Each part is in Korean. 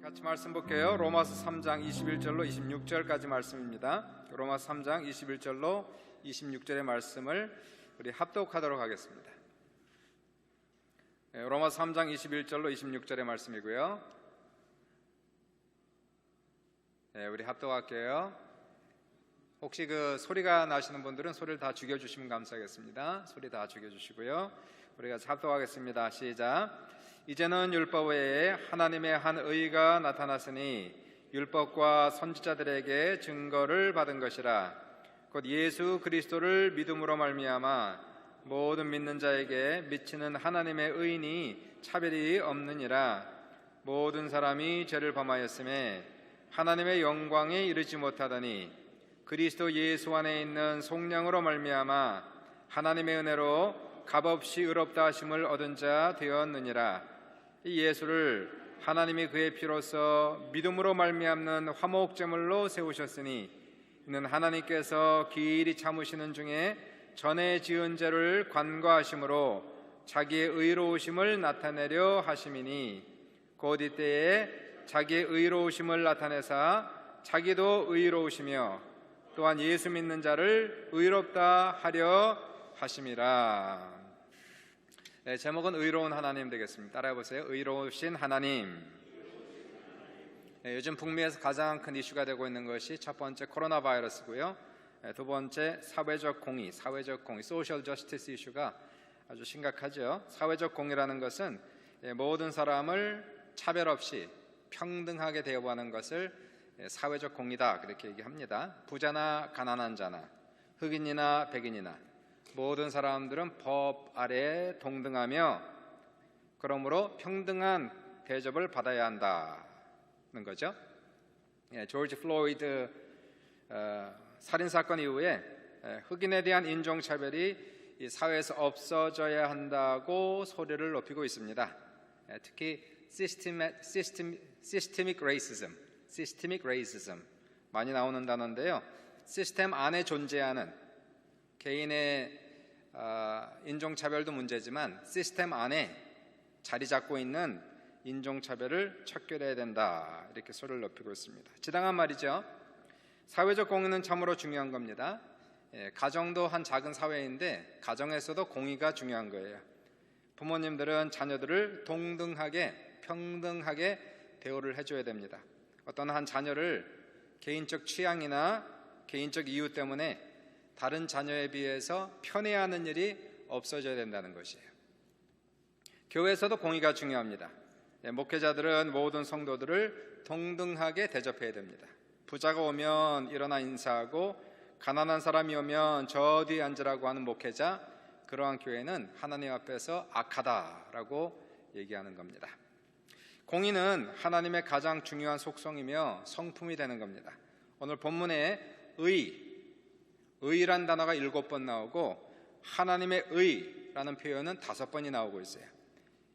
같이 말씀 볼게요. 로마서 3장 21절로 26절까지 말씀입니다. 로마서 3장 21절로 26절의 말씀을 우리 합독하도록 하겠습니다. 로마서 3장 21절로 26절의 말씀이고요. 우리 합독할게요. 혹시 그 소리가 나시는 분들은 소리를 다 죽여주시면 감사하겠습니다. 소리 다 죽여주시고요. 우리가 합독하겠습니다. 시작. 이제는 율법 외에 하나님의 한 의가 나타났으니 율법과 선지자들에게 증거를 받은 것이라. 곧 예수 그리스도를 믿음으로 말미암아 모든 믿는 자에게 미치는 하나님의 의인이 차별이 없느니라. 모든 사람이 죄를 범하였음에 하나님의 영광에 이르지 못하더니 그리스도 예수 안에 있는 속량으로 말미암아 하나님의 은혜로 값없이 의롭다 하심을 얻은 자 되었느니라. 이 예수를 하나님이 그의 피로써 믿음으로 말미암는 화목제물로 세우셨으니 이는 하나님께서 길이 참으시는 중에 전에 지은 죄를 관과하심으로 자기의 의로우심을 나타내려 하심이니 곧 이때에 자기의 의로우심을 나타내사 자기도 의로우시며 또한 예수 믿는 자를 의롭다 하려 하심이라. 제목은 의로운 하나님 되겠습니다. 따라해보세요. 의로우신 하나님. 요즘 북미에서 가장 큰 이슈가 되고 있는 것이 첫 번째 코로나 바이러스고요. 두 번째 사회적 공의, 소셜 저스티스 이슈가 아주 심각하죠. 사회적 공의라는 것은 모든 사람을 차별 없이 평등하게 대우하는 것을 사회적 공의다 그렇게 얘기합니다. 부자나 가난한 자나 흑인이나 백인이나 모든 사람들은 법 아래에 동등하며 그러므로 평등한 대접을 받아야 한다는 거죠. 조지 플로이드 살인사건 이후에 흑인에 대한 인종차별이 이 사회에서 없어져야 한다고 소리를 높이고 있습니다. 특히 systemic racism 많이 나오는 단어인데요. 시스템 안에 존재하는 개인의 인종차별도 문제지만 시스템 안에 자리 잡고 있는 인종차별을 척결해야 된다 이렇게 소리를 높이고 있습니다. 지당한 말이죠. 사회적 공의는 참으로 중요한 겁니다. 가정도 한 작은 사회인데 가정에서도 공의가 중요한 거예요. 부모님들은 자녀들을 동등하게 평등하게 대우를 해줘야 됩니다. 어떤 한 자녀를 개인적 취향이나 개인적 이유 때문에 다른 자녀에 비해서 편애하는 일이 없어져야 된다는 것이에요. 교회에서도 공의가 중요합니다. 목회자들은 모든 성도들을 동등하게 대접해야 됩니다. 부자가 오면 일어나 인사하고 가난한 사람이 오면 저 뒤에 앉으라고 하는 목회자, 그러한 교회는 하나님 앞에서 악하다라고 얘기하는 겁니다. 공의는 하나님의 가장 중요한 속성이며 성품이 되는 겁니다. 오늘 본문에 의란 단어가 7번 나오고 하나님의 의라는 표현은 5번이 나오고 있어요.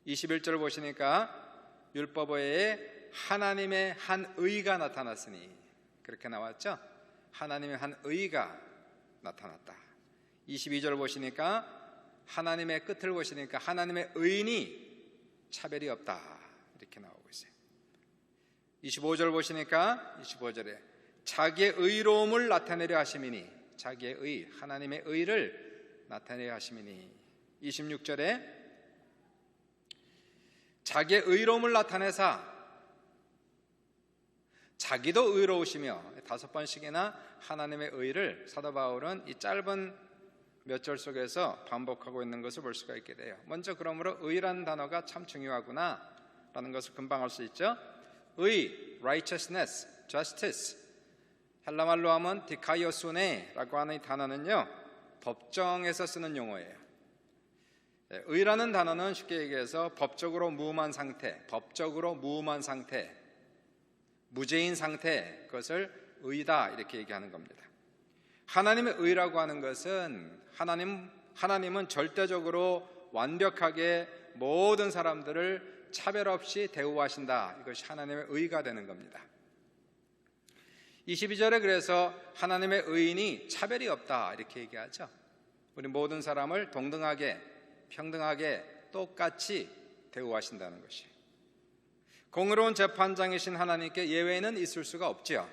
21절 보시니까 율법 외에 하나님의 한 의가 나타났으니 그렇게 나왔죠. 하나님의 한 의가 나타났다. 22절 보시니까 하나님의 끝을 보시니까 하나님의 의인이 차별이 없다 이렇게 나오고 있어요. 25절 보시니까 25절에 자기의 의로움을 나타내려 하심이니 자기의 의, 하나님의 의를 나타내려 하심이니 26절에 자기의 의로움을 나타내사 자기도 의로우시며 5번씩이나 하나님의 의를 사도 바울은 이 짧은 몇 절 속에서 반복하고 있는 것을 볼 수가 있게 돼요. 먼저 그러므로 의라는 단어가 참 중요하구나 라는 것을 금방 알 수 있죠. 의, righteousness, justice 헬라말로 하면 디카이오소네라고 하는 이 단어는요 법정에서 쓰는 용어예요. 의라는 단어는 쉽게 얘기해서 법적으로 무음한 상태, 무죄인 상태, 그것을 의다 이렇게 얘기하는 겁니다. 하나님의 의라고 하는 것은 하나님은 절대적으로 완벽하게 모든 사람들을 차별 없이 대우하신다. 이것이 하나님의 의가 되는 겁니다. 22절에 그래서 하나님의 의인이 차별이 없다 이렇게 얘기하죠. 우리 모든 사람을 동등하게 평등하게 똑같이 대우하신다는 것이. 공의로운 재판장이신 하나님께 예외는 있을 수가 없지요.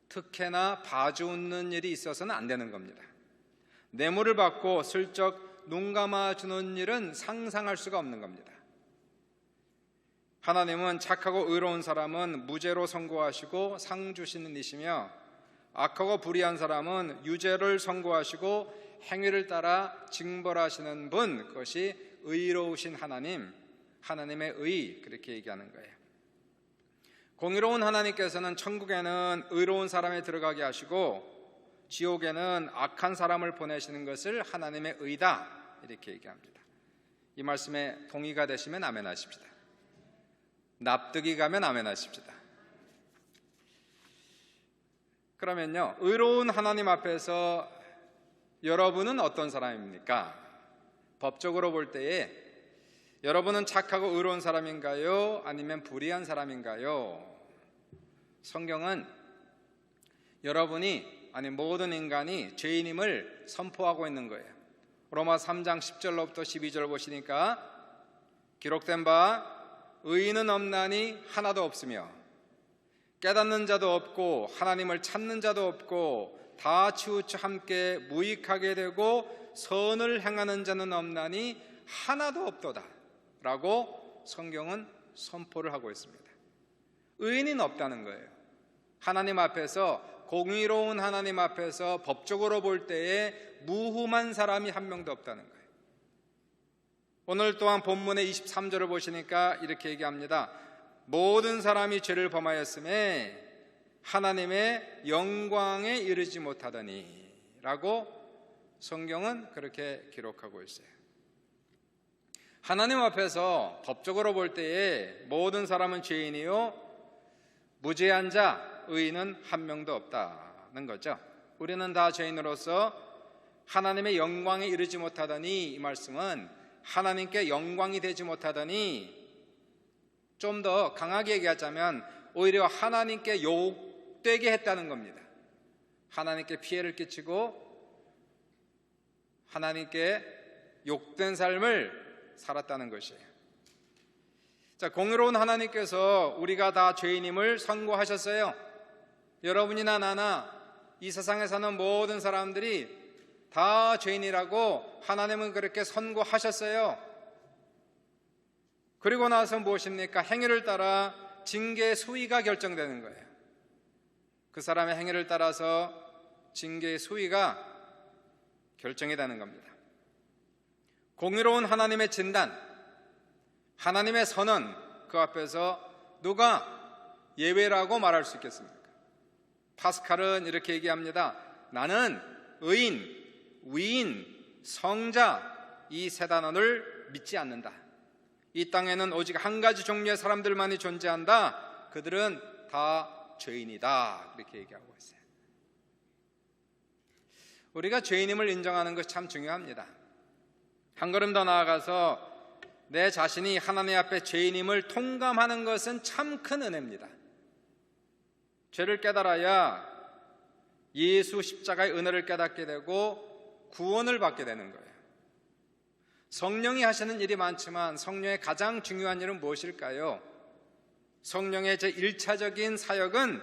특혜나 봐주는 일이 있어서는 안 되는 겁니다. 뇌물을 받고 슬쩍 눈 감아주는 일은 상상할 수가 없는 겁니다. 하나님은 착하고 의로운 사람은 무죄로 선고하시고 상 주시는 이시며, 악하고 불의한 사람은 유죄를 선고하시고 행위를 따라 징벌하시는 분, 그것이 의로우신 하나님, 하나님의 의, 그렇게 얘기하는 거예요. 공의로운 하나님께서는 천국에는 의로운 사람이 들어가게 하시고 지옥에는 악한 사람을 보내시는 것을 하나님의 의다, 이렇게 얘기합니다. 이 말씀에 동의가 되시면 아멘 하십시다. 납득이 가면 아멘 하십시다. 그러면요, 의로운 하나님 앞에서 여러분은 어떤 사람입니까? 법적으로 볼 때에 여러분은 착하고 의로운 사람인가요? 아니면 불의한 사람인가요? 성경은 여러분이, 아니 모든 인간이 죄인임을 선포하고 있는 거예요. 로마 3장 10절로부터 12절 보시니까 기록된 바 의인은 없나니 하나도 없으며 깨닫는 자도 없고 하나님을 찾는 자도 없고 다 치우쳐 함께 무익하게 되고 선을 행하는 자는 없나니 하나도 없도다 라고 성경은 선포를 하고 있습니다. 의인은 없다는 거예요. 하나님 앞에서, 공의로운 하나님 앞에서 법적으로 볼 때에 무흠한 사람이 한 명도 없다는 거예요. 오늘 또한 본문의 23절을 보시니까 이렇게 얘기합니다. 모든 사람이 죄를 범하였음에 하나님의 영광에 이르지 못하더니 라고 성경은 그렇게 기록하고 있어요. 하나님 앞에서 법적으로 볼 때에 모든 사람은 죄인이요 무죄한 자, 의인은 한 명도 없다는 거죠. 우리는 다 죄인으로서 하나님의 영광에 이르지 못하더니, 이 말씀은 하나님께 영광이 되지 못하더니, 좀 더 강하게 얘기하자면 오히려 하나님께 욕되게 했다는 겁니다. 하나님께 피해를 끼치고 하나님께 욕된 삶을 살았다는 것이에요. 자, 공의로운 하나님께서 우리가 다 죄인임을 선고하셨어요. 여러분이나 나나 이 세상에 사는 모든 사람들이 다 죄인이라고 하나님은 그렇게 선고하셨어요. 그리고 나서 무엇입니까? 행위를 따라 징계의 수위가 결정되는 거예요. 그 사람의 행위를 따라서 징계의 수위가 결정이 되는 겁니다. 공의로운 하나님의 진단, 하나님의 선언, 그 앞에서 누가 예외라고 말할 수 있겠습니까? 파스칼은 이렇게 얘기합니다. 나는 의인, 위인, 성자, 이 세 단어를 믿지 않는다. 이 땅에는 오직 한 가지 종류의 사람들만이 존재한다. 그들은 다 죄인이다. 이렇게 얘기하고 있어요. 우리가 죄인임을 인정하는 것이 참 중요합니다. 한 걸음 더 나아가서 내 자신이 하나님 앞에 죄인임을 통감하는 것은 참 큰 은혜입니다. 죄를 깨달아야 예수 십자가의 은혜를 깨닫게 되고 구원을 받게 되는 거예요. 성령이 하시는 일이 많지만 성령의 가장 중요한 일은 무엇일까요? 성령의 제1차적인 사역은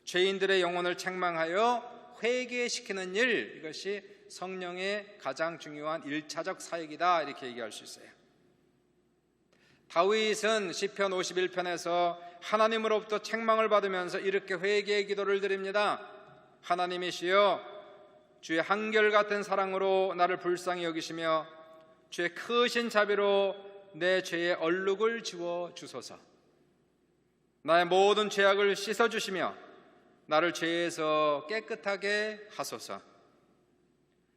죄인들의 영혼을 책망하여 회개시키는 일, 이것이 성령의 가장 중요한 1차적 사역이다, 이렇게 얘기할 수 있어요. 다윗은 시편 51편에서 하나님으로부터 책망을 받으면서 이렇게 회개의 기도를 드립니다. 하나님이시여, 주의 한결같은 사랑으로 나를 불쌍히 여기시며 주의 크신 자비로 내 죄의 얼룩을 지워 주소서. 나의 모든 죄악을 씻어주시며 나를 죄에서 깨끗하게 하소서.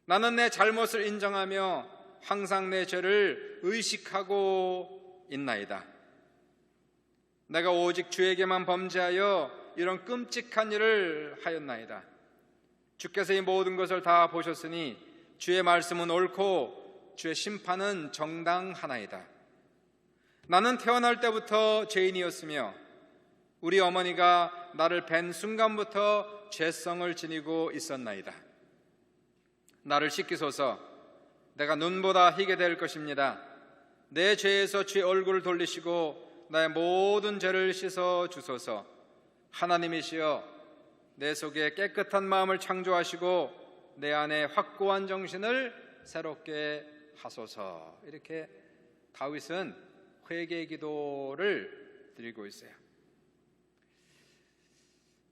나는 내 잘못을 인정하며 항상 내 죄를 의식하고 있나이다. 내가 오직 주에게만 범죄하여 이런 끔찍한 일을 하였나이다. 주께서 이 모든 것을 다 보셨으니 주의 말씀은 옳고 주의 심판은 정당하나이다. 나는 태어날 때부터 죄인이었으며 우리 어머니가 나를 뵌 순간부터 죄성을 지니고 있었나이다. 나를 씻기소서. 내가 눈보다 희게 될 것입니다. 내 죄에서 주의 얼굴을 돌리시고 나의 모든 죄를 씻어 주소서. 하나님이시여, 내 속에 깨끗한 마음을 창조하시고 내 안에 확고한 정신을 새롭게 하소서. 이렇게 다윗은 회개 기도를 드리고 있어요.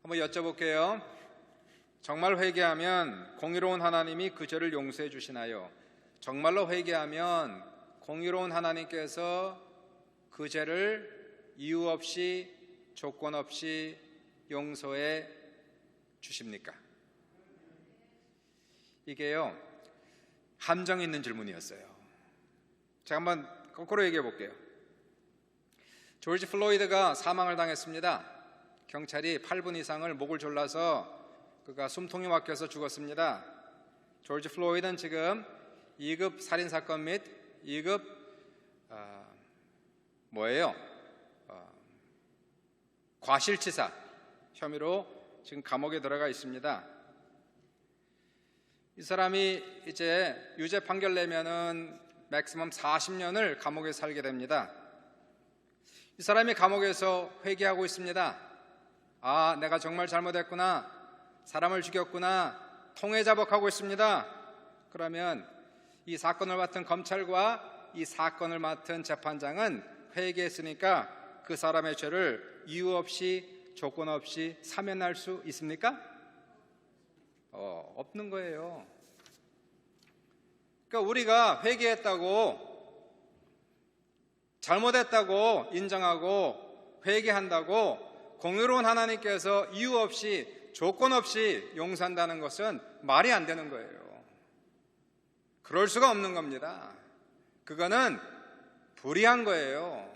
한번 여쭤볼게요. 정말 회개하면 공의로운 하나님이 그 죄를 용서해 주시나요? 정말로 회개하면 공의로운 하나님께서 그 죄를 이유 없이 조건 없이 용서해 주십니까? 이게요, 함정 있는 질문이었어요. 제가 한번 거꾸로 얘기해 볼게요. 조지 플로이드가 사망을 당했습니다. 경찰이 8분 이상을 목을 졸라서 그가 숨통이 막혀서 죽었습니다. 조지 플로이드는 지금 2급 살인사건 및 2급 과실치사 혐의로 지금 감옥에 들어가 있습니다. 이 사람이 이제 유죄 판결 내면은 맥시멈 40년을 감옥에 살게 됩니다. 이 사람이 감옥에서 회개하고 있습니다. 아, 내가 정말 잘못했구나, 사람을 죽였구나, 통회자복하고 있습니다. 그러면 이 사건을 맡은 검찰과 이 사건을 맡은 재판장은 회개했으니까 그 사람의 죄를 이유 없이 조건 없이 사면할 수 있습니까? 없는 거예요. 그러니까 우리가 회개했다고, 잘못했다고 인정하고 회개한다고 공의로운 하나님께서 이유 없이 조건 없이 용서한다는 것은 말이 안 되는 거예요. 그럴 수가 없는 겁니다. 그거는 불의한 거예요.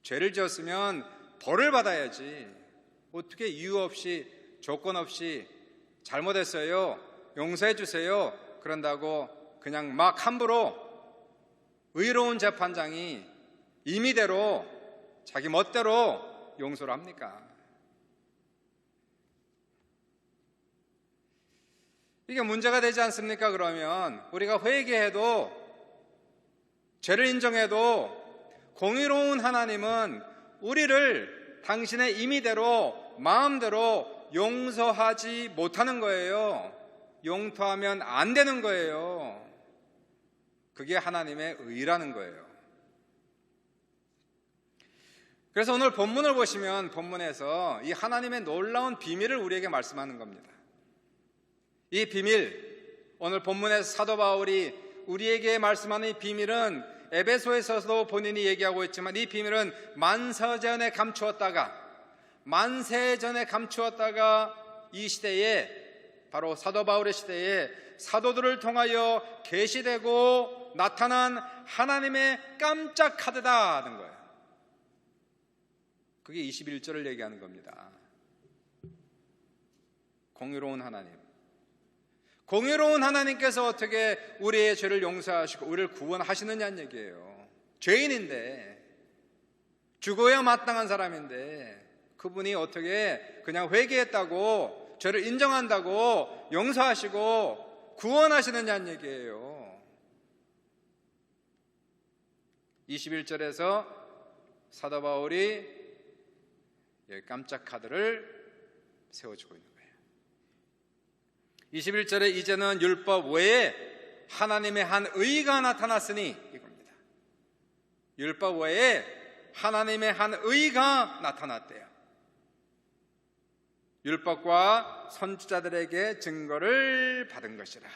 죄를 지었으면 벌을 받아야지. 어떻게 이유 없이 조건 없이 잘못했어요, 용서해 주세요 그런다고 그냥 막 함부로 의로운 재판장이 임의대로 자기 멋대로 용서를 합니까? 이게 문제가 되지 않습니까? 그러면 우리가 회개해도, 죄를 인정해도 공의로운 하나님은 우리를 당신의 임의대로 마음대로 용서하지 못하는 거예요. 용서하면 안 되는 거예요. 그게 하나님의 의라는 거예요. 그래서 오늘 본문을 보시면 본문에서 이 하나님의 놀라운 비밀을 우리에게 말씀하는 겁니다. 이 비밀, 오늘 본문에서 사도 바울이 우리에게 말씀하는 이 비밀은 에베소에서도 본인이 얘기하고 있지만 이 비밀은 만세 전에 감추었다가 이 시대에, 바로 사도 바울의 시대에 사도들을 통하여 계시되고 나타난 하나님의 깜짝 카드다는 거예요. 그게 21절을 얘기하는 겁니다. 공의로운 하나님, 공의로운 하나님께서 어떻게 우리의 죄를 용서하시고 우리를 구원하시느냐는 얘기예요. 죄인인데, 죽어야 마땅한 사람인데 그분이 어떻게 그냥 회개했다고, 죄를 인정한다고 용서하시고 구원하시느냐는 얘기예요. 21절에서 사도 바울이 깜짝 카드를 세워주고 있는 거예요. 21절에 이제는 율법 외에 하나님의 한 의가 나타났으니, 이겁니다. 율법 외에 하나님의 한 의가 나타났대요. 율법과 선지자들에게 증거를 받은 것이라.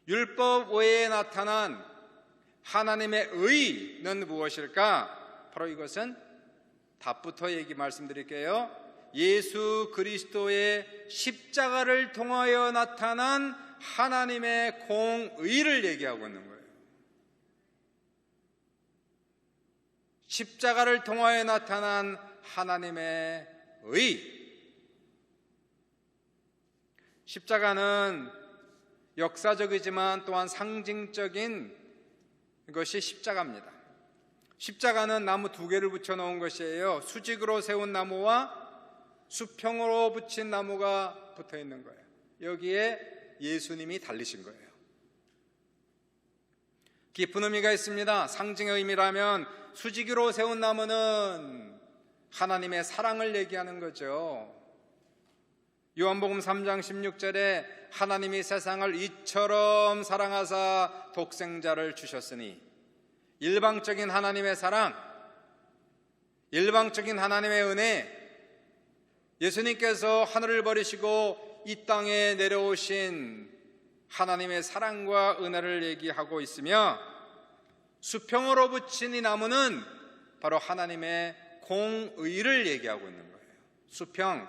율법 외에 나타난 하나님의 의는 무엇일까? 바로 이것은 답부터 말씀드릴게요. 예수 그리스도의 십자가를 통하여 나타난 하나님의 공의를 얘기하고 있는 거예요. 십자가를 통하여 나타난 하나님의 의. 십자가는 역사적이지만 또한 상징적인 것이 십자가입니다. 십자가는 나무 2개를 붙여놓은 것이에요. 수직으로 세운 나무와 수평으로 붙인 나무가 붙어 있는 거예요. 여기에 예수님이 달리신 거예요. 깊은 의미가 있습니다. 상징의 의미라면 수직으로 세운 나무는 하나님의 사랑을 얘기하는 거죠. 요한복음 3장 16절에 하나님이 세상을 이처럼 사랑하사 독생자를 주셨으니, 일방적인 하나님의 사랑, 일방적인 하나님의 은혜, 예수님께서 하늘을 버리시고 이 땅에 내려오신 하나님의 사랑과 은혜를 얘기하고 있으며, 수평으로 붙인 이 나무는 바로 하나님의 공의를 얘기하고 있는 거예요. 수평,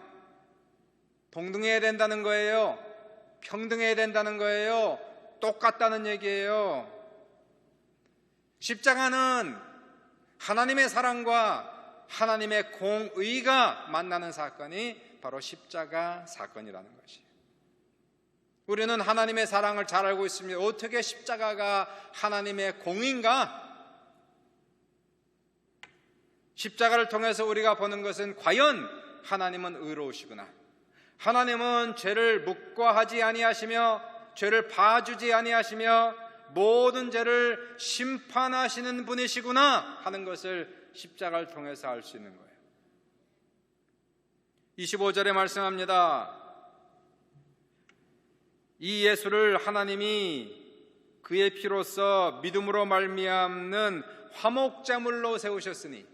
동등해야 된다는 거예요. 평등해야 된다는 거예요. 똑같다는 얘기예요. 십자가는 하나님의 사랑과 하나님의 공의가 만나는 사건이 바로 십자가 사건이라는 것이에요. 우리는 하나님의 사랑을 잘 알고 있습니다. 어떻게 십자가가 하나님의 공의인가? 십자가를 통해서 우리가 보는 것은 과연 하나님은 의로우시구나, 하나님은 죄를 묵과하지 아니하시며 죄를 봐주지 아니하시며 모든 죄를 심판하시는 분이시구나 하는 것을 십자가를 통해서 알 수 있는 거예요. 25절에 말씀합니다. 이 예수를 하나님이 그의 피로써 믿음으로 말미암는 화목제물로 세우셨으니,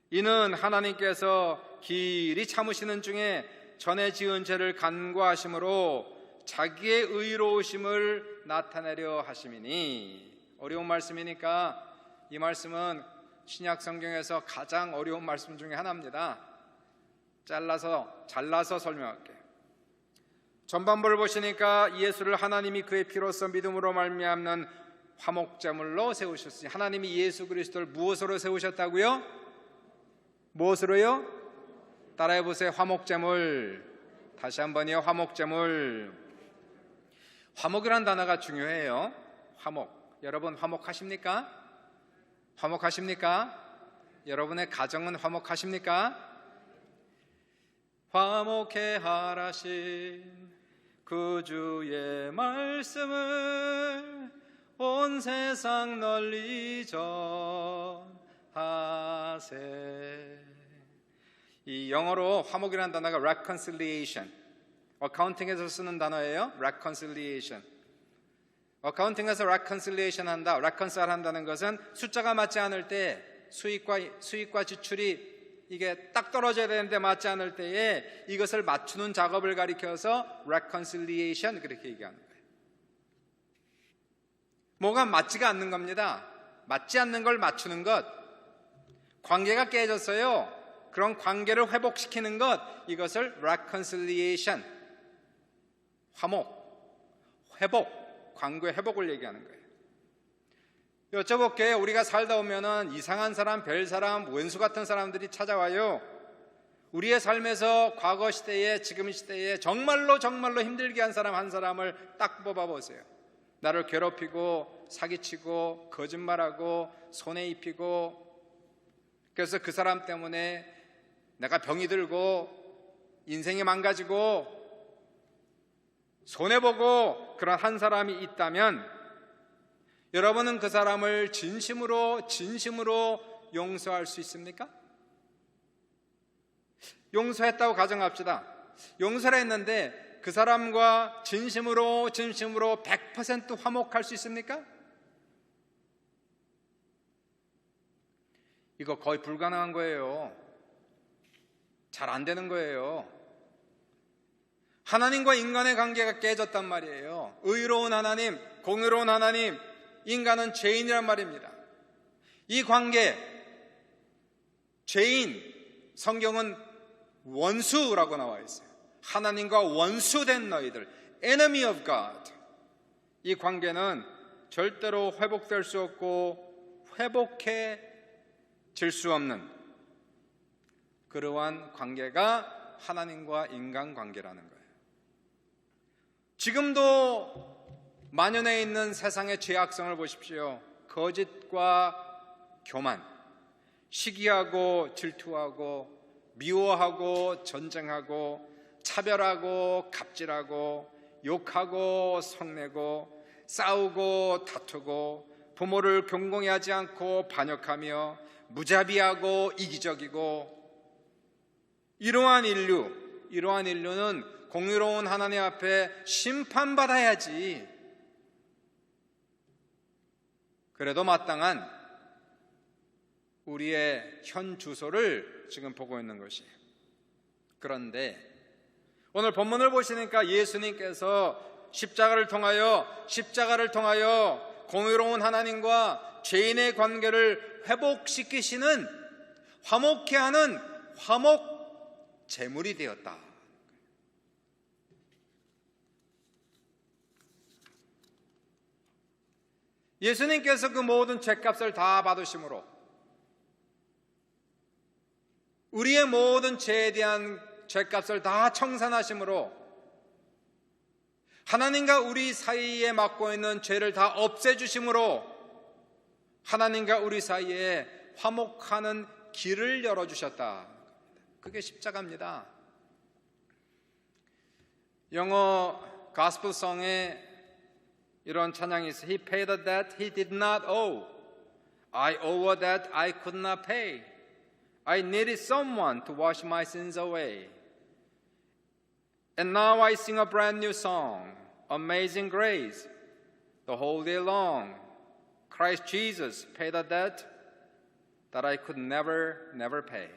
이는 하나님께서 길이 참으시는 중에 전에 지은 죄를 간과하심으로 자기의 의로우심을 나타내려 하심이니. 어려운 말씀이니까 이 말씀은 신약 성경에서 가장 어려운 말씀 중에 하나입니다. 잘라서 설명할게요. 전반부를 보시니까 예수를 하나님이 그의 피로써 믿음으로 말미암는 화목제물로 세우셨으니, 하나님이 예수 그리스도를 무엇으로 세우셨다고요? 무엇으로요? 따라해 보세요. 화목제물. 다시 한번요. 화목제물. 화목이란 단어가 중요해요. 화목. 여러분 화목하십니까? 화목하십니까? 여러분의 가정은 화목하십니까? 화목해 하라신 그 주의 말씀을 온 세상 널리 전하세. 이 영어로 화목이라는 단어가 reconciliation, 어카운팅에서 쓰는 단어예요. reconciliation. 어카운팅에서 reconciliation 한다, reconcile 한다는 것은 숫자가 맞지 않을 때, 수익과 지출이 이게 딱 떨어져야 되는데 맞지 않을 때에 이것을 맞추는 작업을 가리켜서 reconciliation 그렇게 얘기하는 거예요. 뭐가 맞지가 않는 겁니다. 맞지 않는 걸 맞추는 것. 관계가 깨졌어요. 그런 관계를 회복시키는 것, 이것을 reconciliation, 화목, 회복, 관계 회복을 얘기하는 거예요. 여쭤볼게요. 우리가 살다 보면은 이상한 사람, 별 사람, 원수 같은 사람들이 찾아와요. 우리의 삶에서 과거 시대에, 지금 시대에 정말로 힘들게 한 사람 한 사람을 딱 뽑아보세요. 나를 괴롭히고 사기치고 거짓말하고 손해 입히고, 그래서 그 사람 때문에 내가 병이 들고 인생이 망가지고 손해보고 그런 한 사람이 있다면, 여러분은 그 사람을 진심으로 용서할 수 있습니까? 용서했다고 가정합시다. 용서를 했는데 그 사람과 진심으로 100% 화목할 수 있습니까? 이거 거의 불가능한 거예요. 잘 안 되는 거예요. 하나님과 인간의 관계가 깨졌단 말이에요. 의로운 하나님, 공의로운 하나님, 인간은 죄인이란 말입니다. 이 관계, 죄인, 성경은 원수라고 나와 있어요. 하나님과 원수된 너희들, enemy of God. 이 관계는 절대로 회복될 수 없고 회복해질 수 없는 그러한 관계가 하나님과 인간 관계라는 거예요. 지금도 만연해 있는 세상의 죄악성을 보십시오. 거짓과 교만, 시기하고 질투하고 미워하고 전쟁하고 차별하고 갑질하고 욕하고 성내고 싸우고 다투고 부모를 경공히 하지 않고 반역하며 무자비하고 이기적이고, 이러한 인류는 공의로운 하나님 앞에 심판받아야지. 그래도 마땅한 우리의 현 주소를 지금 보고 있는 것이에요. 그런데 오늘 본문을 보시니까 예수님께서 십자가를 통하여 공의로운 하나님과 죄인의 관계를 회복시키시는, 화목케 하는 화목 제물이 되었다. 예수님께서 그 모든 죄값을 다 받으심으로, 우리의 모든 죄에 대한 죄값을 다 청산하심으로, 하나님과 우리 사이에 맡고 있는 죄를 다 없애주심으로 하나님과 우리 사이에 화목하는 길을 열어주셨다. 그게 십자가입니다. 영어 가스펠송에 이런 찬양이 있어요. He paid a debt he did not owe. I owe a debt I could not pay. I needed someone to wash my sins away. And now I sing a brand new song, Amazing Grace, the whole day long. Christ Jesus paid a debt that I could never pay.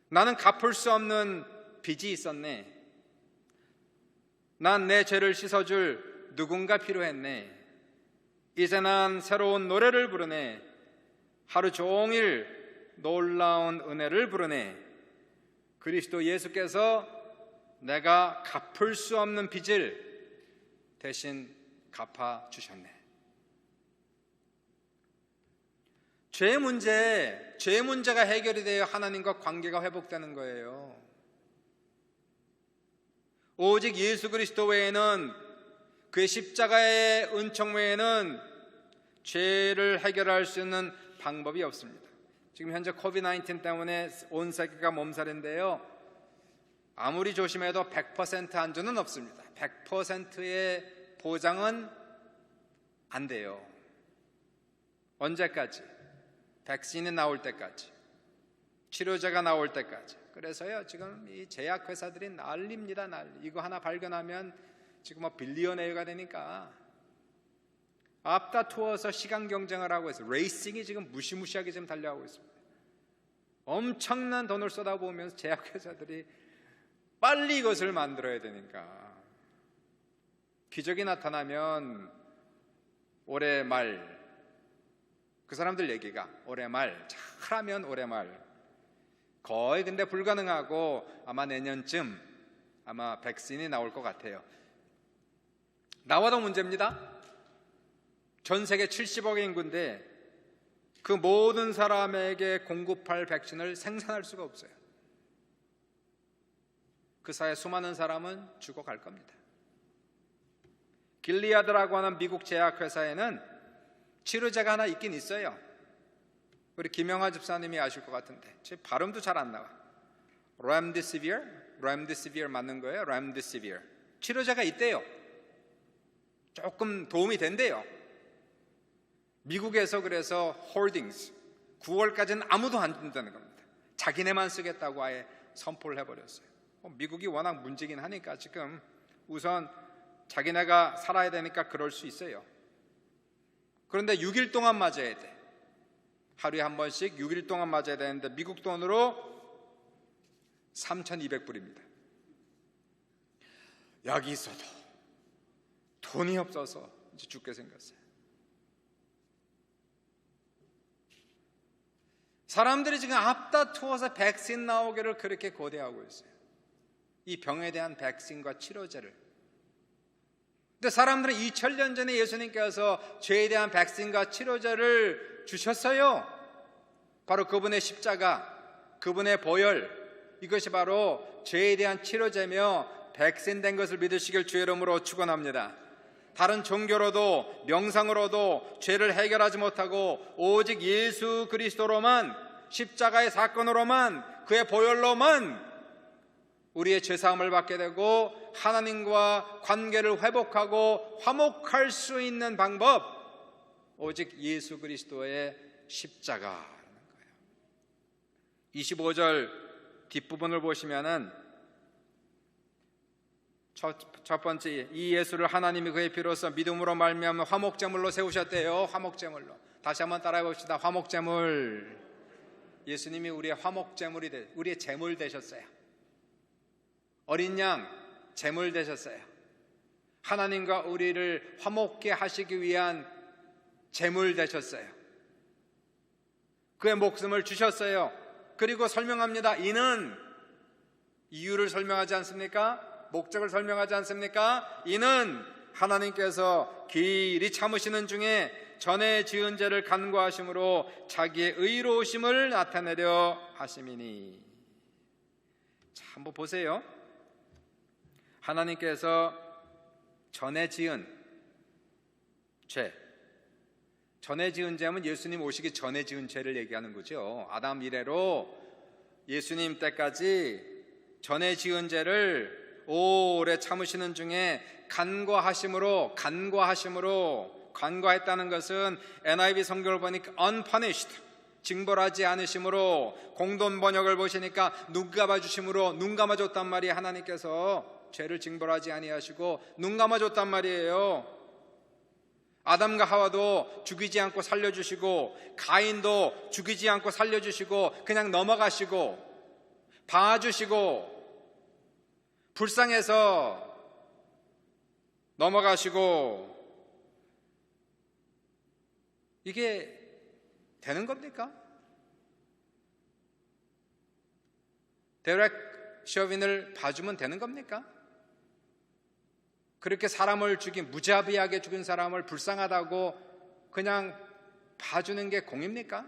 나는 갚을 수 없는 빚이 있었네. 난 내 죄를 씻어줄 누군가 필요했네. 이제 난 새로운 노래를 부르네. 하루 종일 놀라운 은혜를 부르네. 그리스도 예수께서 내가 갚을 수 없는 빚을 대신 갚아주셨네. 죄 문제가 해결이 되어 하나님과 관계가 회복되는 거예요. 오직 예수 그리스도 외에는, 그의 십자가의 은총 외에는 죄를 해결할 수 있는 방법이 없습니다. 지금 현재 코비드-19 때문에 온 세계가 몸살인데요, 아무리 조심해도 100% 안전은 없습니다. 100%의 보장은 안 돼요. 언제까지? 백신이 나올 때까지, 치료제가 나올 때까지. 그래서요, 지금 이 제약회사들이 난립니다. 이거 하나 발견하면 지금 뭐 빌리언웨어가 되니까 앞다투어서 시간 경쟁을 하고 있어요. 레이싱이 지금 무시무시하게 지금 달려가고 있습니다. 엄청난 돈을 쏟아부으면서 제약회사들이 빨리 이것을 만들어야 되니까, 기적이 나타나면 올해 말, 그 사람들 얘기가 올해 말, 잘하면 올해 말, 거의 근데 불가능하고 아마 내년쯤 아마 백신이 나올 것 같아요. 나와도 문제입니다. 전 세계 70억의 인구인데 그 모든 사람에게 공급할 백신을 생산할 수가 없어요. 그 사이에 수많은 사람은 죽어갈 겁니다. 길리아드라고 하는 미국 제약회사에는 치료제가 하나 있긴 있어요. 우리 김영하 집사님이 아실 것 같은데 제 발음도 잘 안 나와. 램디시비어 맞는 거예요. 램디시비어 치료제가 있대요. 조금 도움이 된대요. 미국에서 그래서 홀딩스 9월까지는 아무도 안 준다는 겁니다. 자기네만 쓰겠다고 아예 선포를 해버렸어요. 미국이 워낙 문제긴 하니까 지금 우선 자기네가 살아야 되니까 그럴 수 있어요. 그런데 6일 동안 맞아야 돼. 하루에 한 번씩 6일 동안 맞아야 되는데 미국 돈으로 3,200불입니다. 약이 있어도 돈이 없어서 이제 죽게 생겼어요. 사람들이 지금 앞다투어서 백신 나오기를 그렇게 고대하고 있어요. 이 병에 대한 백신과 치료제를. 근데 사람들은 2000년 전에 예수님께서 죄에 대한 백신과 치료제를 주셨어요. 바로 그분의 십자가, 그분의 보혈, 이것이 바로 죄에 대한 치료제며 백신된 것을 믿으시길 주의 이름으로 축원합니다. 다른 종교로도 명상으로도 죄를 해결하지 못하고 오직 예수 그리스도로만, 십자가의 사건으로만, 그의 보혈로만 우리의 죄사함을 받게 되고 하나님과 관계를 회복하고 화목할 수 있는 방법, 오직 예수 그리스도의 십자가라는 거예요. 25절 뒷부분을 보시면은 첫 번째, 이 예수를 하나님이 그의 피로써 믿음으로 말미암아 화목제물로 세우셨대요. 화목제물로. 다시 한번 따라해 봅시다. 화목제물. 예수님이 우리의 화목제물이 우리의 제물 되셨어요. 어린 양 제물 되셨어요. 하나님과 우리를 화목케 하시기 위한 제물 되셨어요. 그의 목숨을 주셨어요. 그리고 설명합니다. 이는, 이유를 설명하지 않습니까? 목적을 설명하지 않습니까? 이는 하나님께서 길이 참으시는 중에 전에 지은 죄를 간구하심으로 자기의 의로우심을 나타내려 하심이니. 자, 한번 보세요. 하나님께서 전에 지은 죄, 전에 지은 죄는 예수님 오시기 전에 지은 죄를 얘기하는 거죠. 아담 이래로 예수님 때까지 전에 지은 죄를 오래 참으시는 중에 간과했다는 것은 NIV 성경을 보니까 unpunished, 징벌하지 않으심으로, 공동 번역을 보시니까 눈 감아주심으로, 눈 감아줬단 말이에요. 하나님께서 죄를 징벌하지 아니하시고 눈 감아줬단 말이에요. 아담과 하와도 죽이지 않고 살려주시고, 가인도 죽이지 않고 살려주시고, 그냥 넘어가시고 봐주시고, 불쌍해서 넘어가시고, 이게 되는 겁니까? 데렉 셔빈을 봐주면 되는 겁니까? 그렇게 사람을 죽인, 무자비하게 죽인 사람을 불쌍하다고 그냥 봐주는 게 공입니까?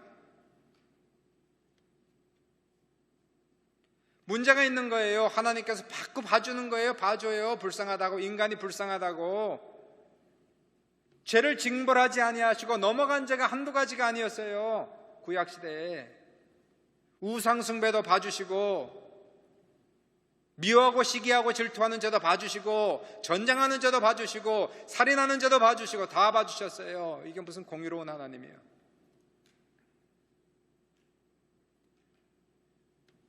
문제가 있는 거예요. 하나님께서 자꾸 봐주는 거예요. 봐줘요. 불쌍하다고, 인간이 불쌍하다고. 죄를 징벌하지 아니하시고 넘어간 죄가 한두 가지가 아니었어요. 구약시대에 우상숭배도 봐주시고, 미워하고 시기하고 질투하는 죄도 봐주시고, 전쟁하는 죄도 봐주시고, 살인하는 죄도 봐주시고, 다 봐주셨어요. 이게 무슨 공의로운 하나님이에요.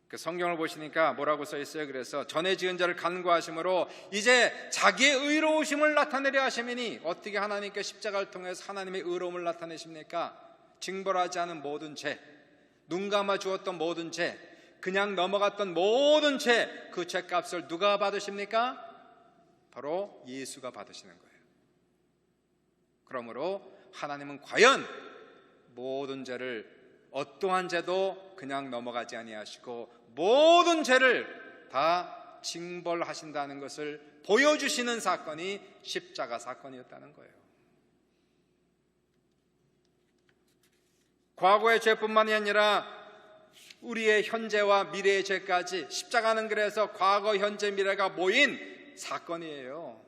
그 성경을 보시니까 뭐라고 써 있어요? 그래서 전에 지은 자를 간구하심으로 이제 자기의 의로우심을 나타내려 하심이니. 어떻게 하나님께 십자가를 통해서 하나님의 의로움을 나타내십니까? 징벌하지 않은 모든 죄, 눈 감아 주었던 모든 죄, 그냥 넘어갔던 모든 죄, 그 죄값을 누가 받으십니까? 바로 예수가 받으시는 거예요. 그러므로 하나님은 과연 모든 죄를, 어떠한 죄도 그냥 넘어가지 아니하시고 모든 죄를 다 징벌하신다는 것을 보여주시는 사건이 십자가 사건이었다는 거예요. 과거의 죄뿐만이 아니라 우리의 현재와 미래의 죄까지, 십자가는 그래서 과거, 현재, 미래가 모인 사건이에요.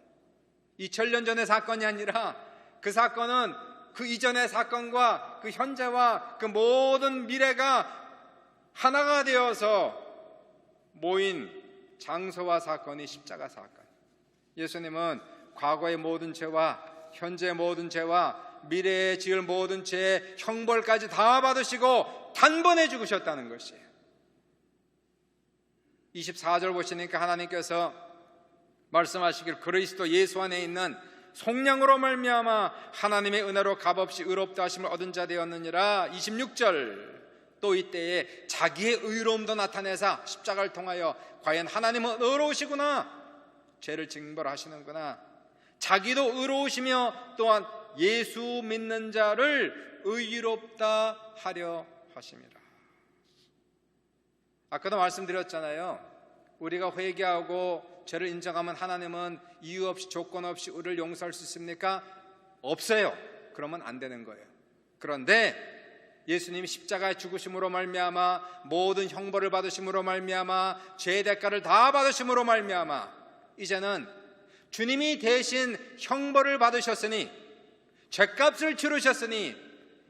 2000년 전의 사건이 아니라 그 사건은 그 이전의 사건과 그 현재와 그 모든 미래가 하나가 되어서 모인 장소와 사건이 십자가 사건. 예수님은 과거의 모든 죄와 현재의 모든 죄와 미래에 지을 모든 죄의 형벌까지 다 받으시고 단번에 죽으셨다는 것이에요. 24절 보시니까 하나님께서 말씀하시길 그리스도 예수 안에 있는 속량으로 말미암아 하나님의 은혜로 값없이 의롭다 하심을 얻은 자 되었느니라. 26절 또 이때에 자기의 의로움도 나타내사 십자가를 통하여 과연 하나님은 의로우시구나, 죄를 징벌하시는구나, 자기도 의로우시며 또한 예수 믿는 자를 의롭다 하려 하심이라. 아까도 말씀드렸잖아요. 우리가 회개하고 죄를 인정하면 하나님은 이유 없이, 조건 없이 우리를 용서할 수 있습니까? 없어요. 그러면 안 되는 거예요. 그런데 예수님이 십자가의 죽으심으로 말미암아, 모든 형벌을 받으심으로 말미암아, 죄의 대가를 다 받으심으로 말미암아, 이제는 주님이 대신 형벌을 받으셨으니, 죄값을 치르셨으니,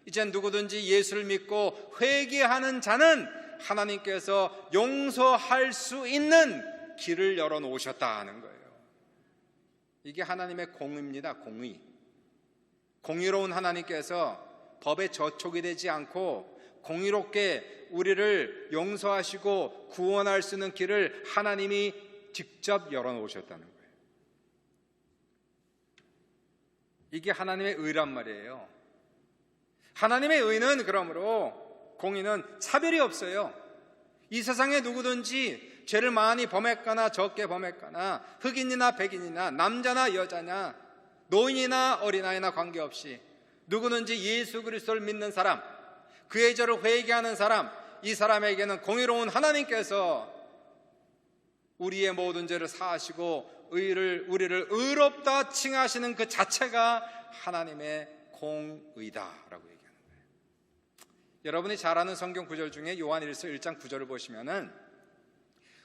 이젠 누구든지 예수를 믿고 회개하는 자는 하나님께서 용서할 수 있는 길을 열어놓으셨다 하는 거예요. 이게 하나님의 공의입니다. 공의. 공의로운 하나님께서 법에 저촉이 되지 않고 공의롭게 우리를 용서하시고 구원할 수 있는 길을 하나님이 직접 열어놓으셨다는 거예요. 이게 하나님의 의란 말이에요. 하나님의 의는 그러므로 공의는 차별이 없어요. 이 세상에 누구든지 죄를 많이 범했거나 적게 범했거나 흑인이나 백인이나 남자나 여자냐 노인이나 어린아이나 관계없이 누구든지 예수 그리스도를 믿는 사람, 그의 죄를 회개하는 사람, 이 사람에게는 공의로운 하나님께서 우리의 모든 죄를 사하시고 우리를 의롭다 칭하시는 그 자체가 하나님의 공의다라고 얘기하는 거예요. 여러분이 잘 아는 성경 구절 중에 요한일서 1장 9절을 보시면은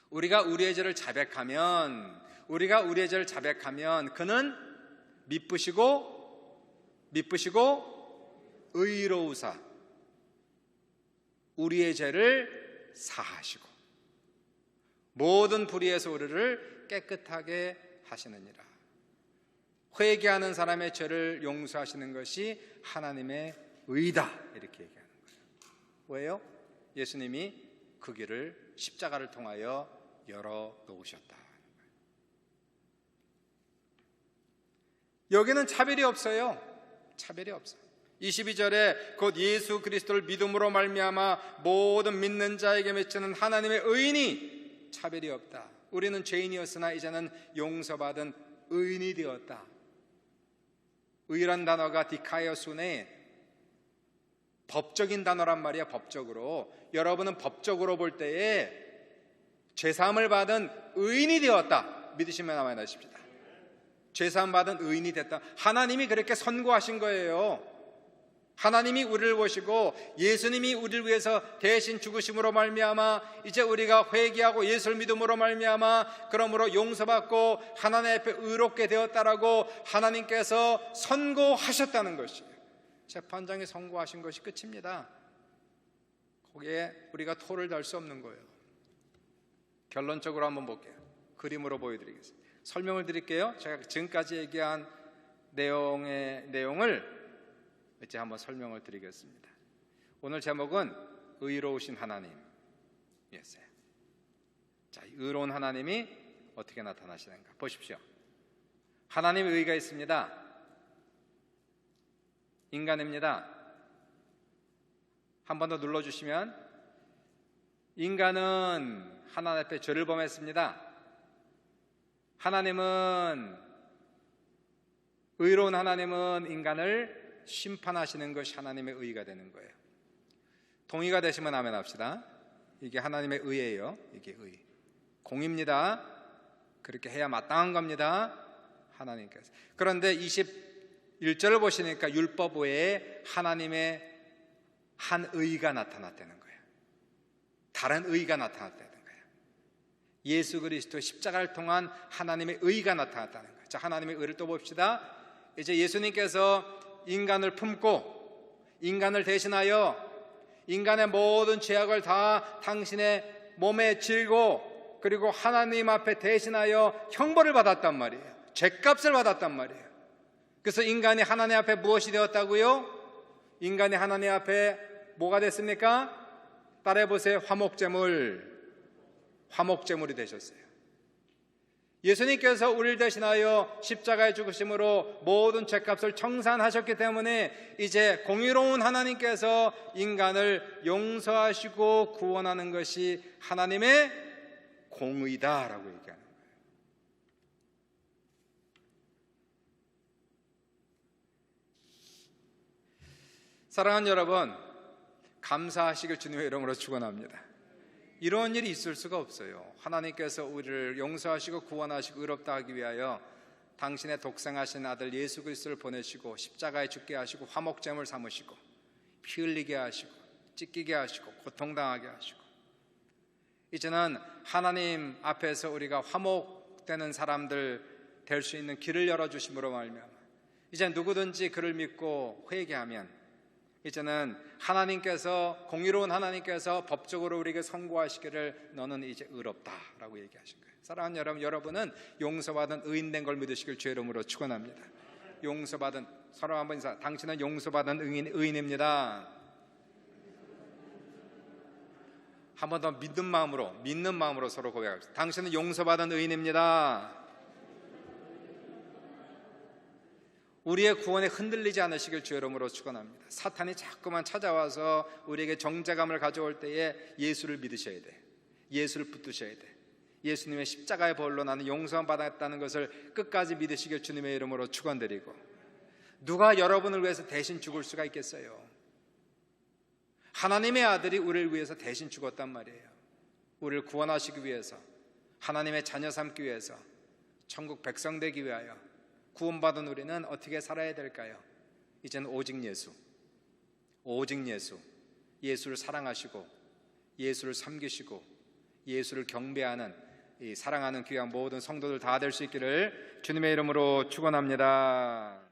우리가 우리의 죄를 자백하면 그는 미쁘시고 의로우사 우리의 죄를 사하시고 모든 불의에서 우리를 깨끗하게 하시느니라. 회개하는 사람의 죄를 용서하시는 것이 하나님의 의다, 이렇게 얘기하는 거예요. 왜요? 예수님이 그 길을 십자가를 통하여 열어놓으셨다. 여기는 차별이 없어요. 차별이 없어요. 22절에 곧 예수 그리스도를 믿음으로 말미암아 모든 믿는 자에게 맺히는 하나님의 의인이 차별이 없다. 우리는 죄인이었으나 이제는 용서받은 의인이 되었다. 의란 단어가 디카이오순의 법적인 단어란 말이야. 법적으로. 여러분은 법적으로 볼 때에 죄사함을 받은 의인이 되었다. 믿으시면 아멘 하십시다. 죄사함 받은 의인이 됐다. 하나님이 그렇게 선고하신 거예요. 하나님이 우리를 보시고 예수님이 우리를 위해서 대신 죽으심으로 말미암아 이제 우리가 회개하고 예수를 믿음으로 말미암아 그러므로 용서받고 하나님 앞에 의롭게 되었다라고 하나님께서 선고하셨다는 것이에요. 재판장이 선고하신 것이 끝입니다. 거기에 우리가 토를 달 수 없는 거예요. 결론적으로 한번 볼게요. 그림으로 보여드리겠습니다. 설명을 드릴게요. 제가 지금까지 얘기한 내용을 이제 한번 설명을 드리겠습니다. 오늘 제목은 의로우신 하나님이었어요. 자, 의로운 하나님이 어떻게 나타나시는가 보십시오. 하나님의 의가 있습니다. 인간입니다. 한 번 더 눌러주시면 인간은 하나님 앞에 죄를 범했습니다. 의로운 하나님은 인간을 심판하시는 것이 하나님의 의가 되는 거예요. 동의가 되시면 아멘 합시다. 이게 하나님의 의예요. 이게 의. 공입니다. 그렇게 해야 마땅한 겁니다. 하나님께서. 그런데 21절을 보시니까 율법 외에 하나님의 한 의가 나타났다는 거예요. 다른 의가 나타났다는 거예요. 예수 그리스도 십자가를 통한 하나님의 의가 나타났다는 거예요. 자, 하나님의 의를 또 봅시다. 이제 예수님께서 인간을 품고 인간을 대신하여 인간의 모든 죄악을 다 당신의 몸에 지고 그리고 하나님 앞에 대신하여 형벌을 받았단 말이에요. 죄값을 받았단 말이에요. 그래서 인간이 하나님 앞에 무엇이 되었다고요? 인간이 하나님 앞에 뭐가 됐습니까? 따라해보세요. 화목제물이 되셨어요. 예수님께서 우리를 대신하여 십자가에 죽으심으로 모든 죄값을 청산하셨기 때문에 이제 공의로운 하나님께서 인간을 용서하시고 구원하는 것이 하나님의 공의다라고 얘기하는 거예요. 사랑하는 여러분, 감사하시길 주님의 이름으로 축원합니다. 이런 일이 있을 수가 없어요. 하나님께서 우리를 용서하시고 구원하시고 의롭다 하기 위하여 당신의 독생하신 아들 예수 그리스도를 보내시고 십자가에 죽게 하시고 화목제물 삼으시고 피 흘리게 하시고 찢기게 하시고 고통당하게 하시고 이제는 하나님 앞에서 우리가 화목되는 사람들 될 수 있는 길을 열어주심으로 말미암아 이제 누구든지 그를 믿고 회개하면 이제는 하나님께서 공의로운 하나님께서 법적으로 우리에게 선고하시기를 너는 이제 의롭다라고 얘기하신 거예요. 사랑하는 여러분, 여러분은 용서받은 의인된 걸 믿으시길 주의 이름으로 축원합니다. 용서받은 서로 한번 인사. 당신은 용서받은 의인입니다. 한 번 더 믿는 마음으로 서로 고백합시다. 당신은 용서받은 의인입니다. 우리의 구원에 흔들리지 않으시길 주의 이름으로 축원합니다. 사탄이 자꾸만 찾아와서 우리에게 정죄감을 가져올 때에 예수를 믿으셔야 돼. 예수를 붙드셔야 돼. 예수님의 십자가의 벌로 나는 용서만 받았다는 것을 끝까지 믿으시길 주님의 이름으로 축원드리고, 누가 여러분을 위해서 대신 죽을 수가 있겠어요? 하나님의 아들이 우리를 위해서 대신 죽었단 말이에요. 우리를 구원하시기 위해서, 하나님의 자녀 삼기 위해서, 천국 백성 되기 위하여 구원받은 우리는 어떻게 살아야 될까요? 이제는 오직 예수, 예수를 사랑하시고 예수를 섬기시고 예수를 경배하는, 이 사랑하는 귀한 모든 성도들 다 될 수 있기를 주님의 이름으로 축원합니다.